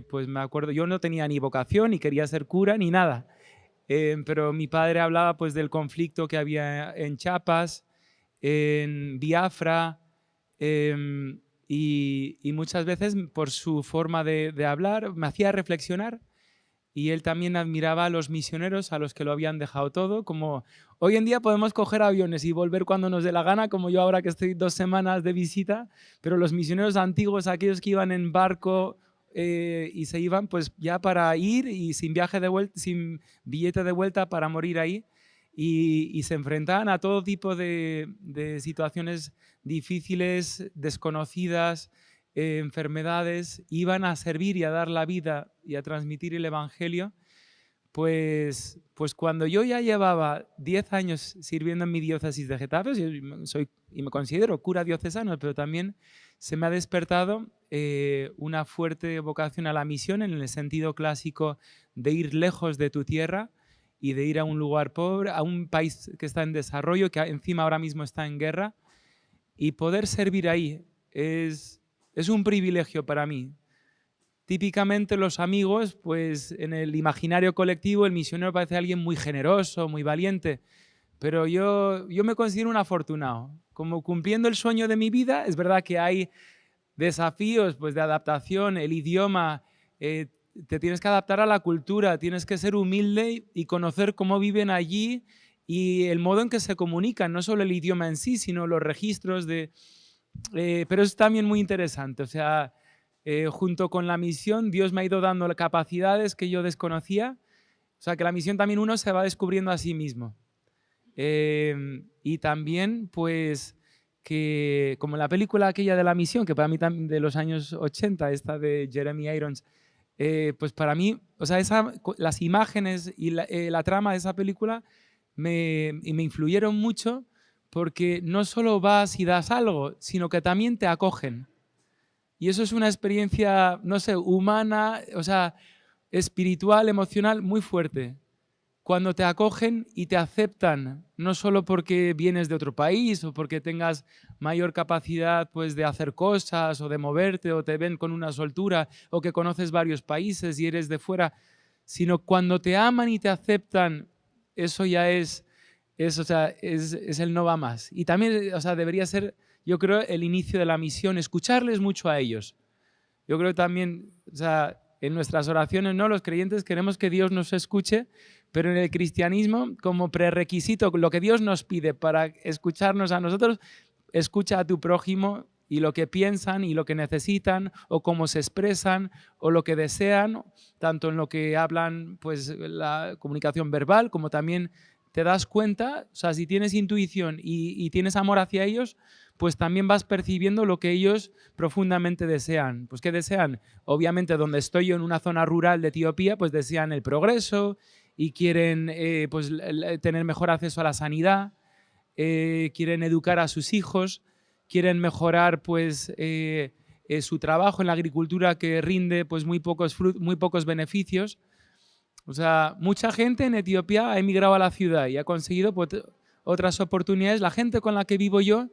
pues me acuerdo, yo no tenía ni vocación, ni quería ser cura, ni nada. Pero mi padre hablaba pues del conflicto que había en Chiapas, en Biafra, y muchas veces por su forma de hablar me hacía reflexionar. Y él también admiraba a los misioneros, a los que lo habían dejado todo, como hoy en día podemos coger aviones y volver cuando nos dé la gana, como yo ahora que estoy 2 semanas de visita, pero los misioneros antiguos, aquellos que iban en barco y se iban pues ya para ir y sin viaje de vuelta, sin billete de vuelta para morir ahí, y se enfrentaban a todo tipo de situaciones difíciles, desconocidas, enfermedades, iban a servir y a dar la vida y a transmitir el Evangelio. Pues cuando yo ya llevaba 10 años sirviendo en mi diócesis de Getafe, soy y me considero cura diocesano, pero también se me ha despertado una fuerte vocación a la misión en el sentido clásico de ir lejos de tu tierra y de ir a un lugar pobre, a un país que está en desarrollo, que encima ahora mismo está en guerra, y poder servir ahí es un privilegio para mí. Típicamente los amigos, pues en el imaginario colectivo el misionero parece alguien muy generoso, muy valiente, pero yo me considero un afortunado. Como cumpliendo el sueño de mi vida, es verdad que hay desafíos pues, de adaptación, el idioma, te tienes que adaptar a la cultura, tienes que ser humilde y conocer cómo viven allí y el modo en que se comunican, no solo el idioma en sí, sino los registros de... pero es también muy interesante, o sea, junto con la misión Dios me ha ido dando capacidades que yo desconocía, o sea que la misión también uno se va descubriendo a sí mismo. Y también pues que como la película aquella de la misión, que para mí también de los años 80, esta de Jeremy Irons, pues para mí, o sea, las imágenes y la trama de esa película me influyeron mucho porque no solo vas y das algo, sino que también te acogen. Y eso es una experiencia, no sé, humana, o sea, espiritual, emocional, muy fuerte. Cuando te acogen y te aceptan, no solo porque vienes de otro país o porque tengas mayor capacidad pues, de hacer cosas o de moverte o te ven con una soltura o que conoces varios países y eres de fuera, sino cuando te aman y te aceptan, eso ya es el no va más. Y también, o sea, debería ser, yo creo, el inicio de la misión, escucharles mucho a ellos. Yo creo también, o sea, en nuestras oraciones, ¿no? Los creyentes queremos que Dios nos escuche, pero en el cristianismo, como prerequisito, lo que Dios nos pide para escucharnos a nosotros, escucha a tu prójimo y lo que piensan y lo que necesitan o cómo se expresan o lo que desean, tanto en lo que hablan, pues la comunicación verbal, como también te das cuenta, o sea, si tienes intuición y tienes amor hacia ellos, pues también vas percibiendo lo que ellos profundamente desean. Pues ¿qué desean? Obviamente donde estoy yo en una zona rural de Etiopía, pues desean el progreso y quieren pues, tener mejor acceso a la sanidad, quieren educar a sus hijos, quieren mejorar pues, su trabajo en la agricultura que rinde pues, muy pocos beneficios. O sea, mucha gente en Etiopía ha emigrado a la ciudad y ha conseguido pues, otras oportunidades. La gente con la que vivo yo,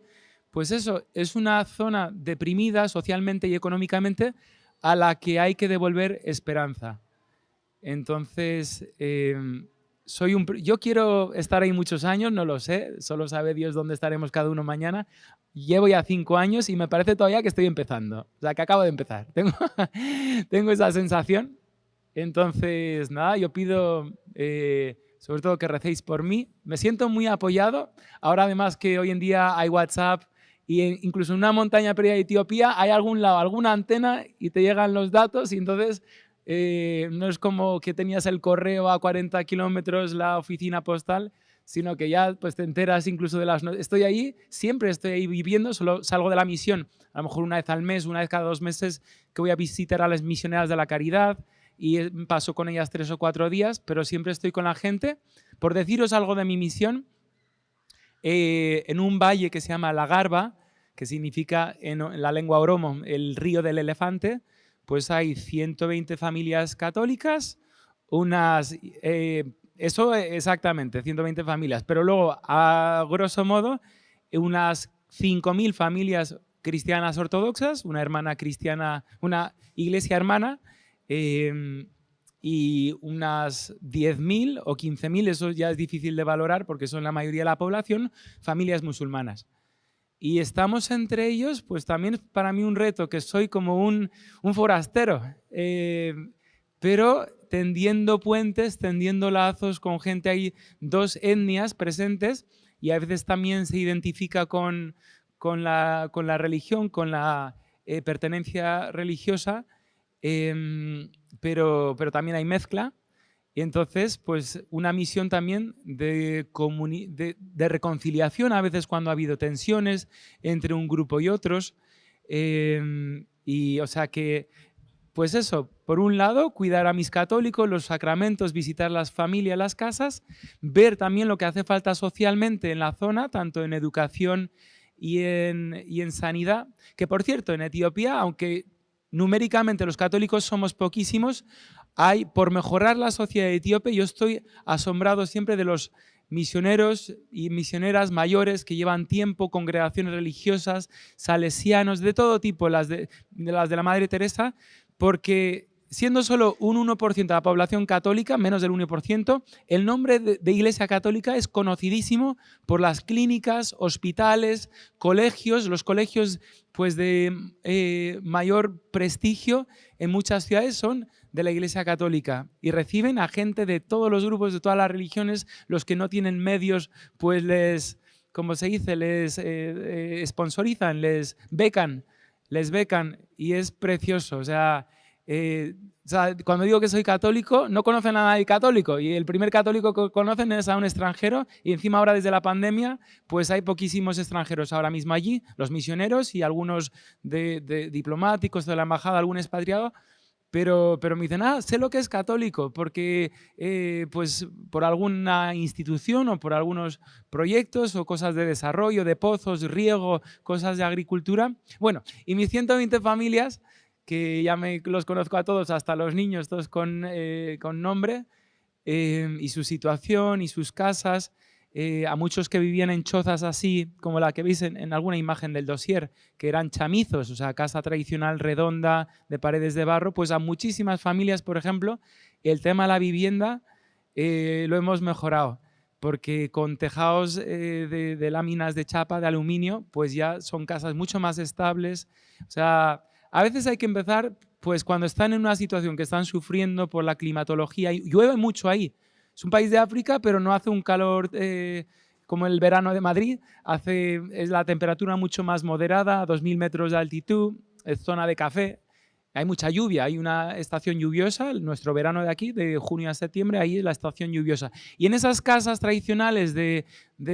pues eso, es una zona deprimida socialmente y económicamente a la que hay que devolver esperanza. Entonces, yo quiero estar ahí muchos años, no lo sé, solo sabe Dios dónde estaremos cada uno mañana. Llevo ya 5 años y me parece todavía que estoy empezando, o sea, que acabo de empezar. Tengo esa sensación. Entonces, nada, yo pido sobre todo que recéis por mí. Me siento muy apoyado. Ahora además que hoy en día hay WhatsApp y incluso en una montaña perdida de Etiopía hay algún lado, alguna antena y te llegan los datos y entonces no es como que tenías el correo a 40 kilómetros, la oficina postal, sino que ya pues, te enteras incluso de las... Estoy ahí, siempre estoy ahí viviendo, solo salgo de la misión, a lo mejor una vez al mes, una vez cada 2 meses que voy a visitar a las misioneras de la caridad y paso con ellas 3 o 4 días, pero siempre estoy con la gente. Por deciros algo de mi misión, en un valle que se llama La Garba, que significa en la lengua oromo el río del elefante, pues hay 120 familias católicas, eso exactamente, 120 familias, pero luego, a grosso modo, unas 5.000 familias cristianas ortodoxas, una hermana cristiana, una iglesia hermana, y unas 10.000 o 15.000, eso ya es difícil de valorar porque son la mayoría de la población, familias musulmanas. Y estamos entre ellos, pues también es para mí un reto, que soy como un forastero, pero tendiendo puentes, tendiendo lazos con gente. Hay dos etnias presentes y a veces también se identifica con la religión, con la pertenencia religiosa, pero también hay mezcla. Y entonces, pues una misión también de reconciliación, a veces cuando ha habido tensiones entre un grupo y otros. Y o sea que, pues eso, por un lado, cuidar a mis católicos, los sacramentos, visitar las familias, las casas, ver también lo que hace falta socialmente en la zona, tanto en educación y en sanidad. Que por cierto, en Etiopía, aunque numéricamente los católicos somos poquísimos, por mejorar la sociedad etíope, yo estoy asombrado siempre de los misioneros y misioneras mayores que llevan tiempo, congregaciones religiosas, salesianos, de todo tipo, las de la Madre Teresa, porque siendo solo un 1% de la población católica, menos del 1%, el nombre de Iglesia Católica es conocidísimo por las clínicas, hospitales, colegios, los colegios pues, de mayor prestigio en muchas ciudades son de la Iglesia Católica y reciben a gente de todos los grupos, de todas las religiones. Los que no tienen medios, pues les, como se dice, les sponsorizan, les becan y es precioso. O sea, cuando digo que soy católico, no conocen a nadie católico y el primer católico que conocen es a un extranjero y encima ahora desde la pandemia pues hay poquísimos extranjeros ahora mismo allí, los misioneros y algunos de diplomáticos de la embajada, algún expatriado. Pero me dicen, sé lo que es católico, porque pues por alguna institución o por algunos proyectos o cosas de desarrollo, de pozos, riego, cosas de agricultura. Bueno, y mis 120 familias, que ya los conozco a todos, hasta los niños, todos con nombre, y su situación y sus casas, a muchos que vivían en chozas así, como la que veis en alguna imagen del dossier, que eran chamizos, o sea, casa tradicional redonda, de paredes de barro, pues a muchísimas familias, por ejemplo, el tema de la vivienda lo hemos mejorado, porque con tejados de láminas de chapa, de aluminio, pues ya son casas mucho más estables. O sea, a veces hay que empezar pues cuando están en una situación que están sufriendo por la climatología, y llueve mucho ahí. Es un país de África, pero no hace un calor como el verano de Madrid. Es la temperatura mucho más moderada, a 2.000 metros de altitud, es zona de café. Hay mucha lluvia, hay una estación lluviosa, nuestro verano de aquí, de junio a septiembre, ahí es la estación lluviosa. Y en esas casas tradicionales de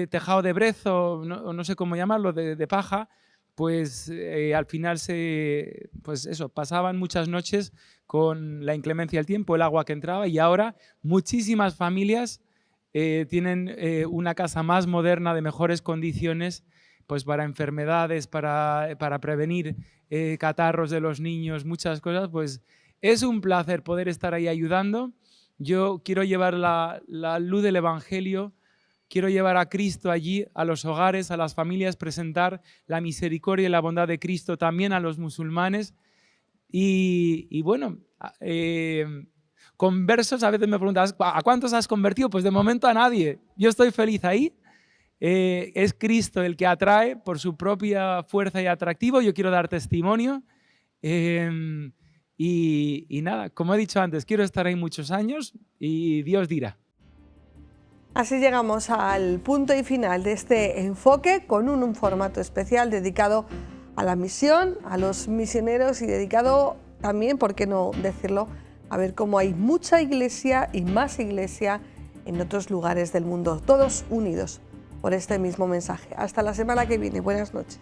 tejado de brezo, no sé cómo llamarlo, de paja, pues al final pasaban muchas noches con la inclemencia del tiempo, el agua que entraba, y ahora muchísimas familias tienen una casa más moderna, de mejores condiciones, pues para enfermedades, para prevenir catarros de los niños, muchas cosas. Pues es un placer poder estar ahí ayudando. Yo quiero llevar la luz del Evangelio, quiero llevar a Cristo allí, a los hogares, a las familias, presentar la misericordia y la bondad de Cristo también a los musulmanes. Y bueno, conversos, a veces me preguntas, ¿a cuántos has convertido? Pues de momento a nadie. Yo estoy feliz ahí. Es Cristo el que atrae por su propia fuerza y atractivo. Yo quiero dar testimonio. Y nada, como he dicho antes, quiero estar ahí muchos años y Dios dirá. Así llegamos al punto y final de este enfoque con un formato especial dedicado a la misión, a los misioneros y dedicado también, por qué no decirlo, a ver cómo hay mucha iglesia y más iglesia en otros lugares del mundo, todos unidos por este mismo mensaje. Hasta la semana que viene. Buenas noches.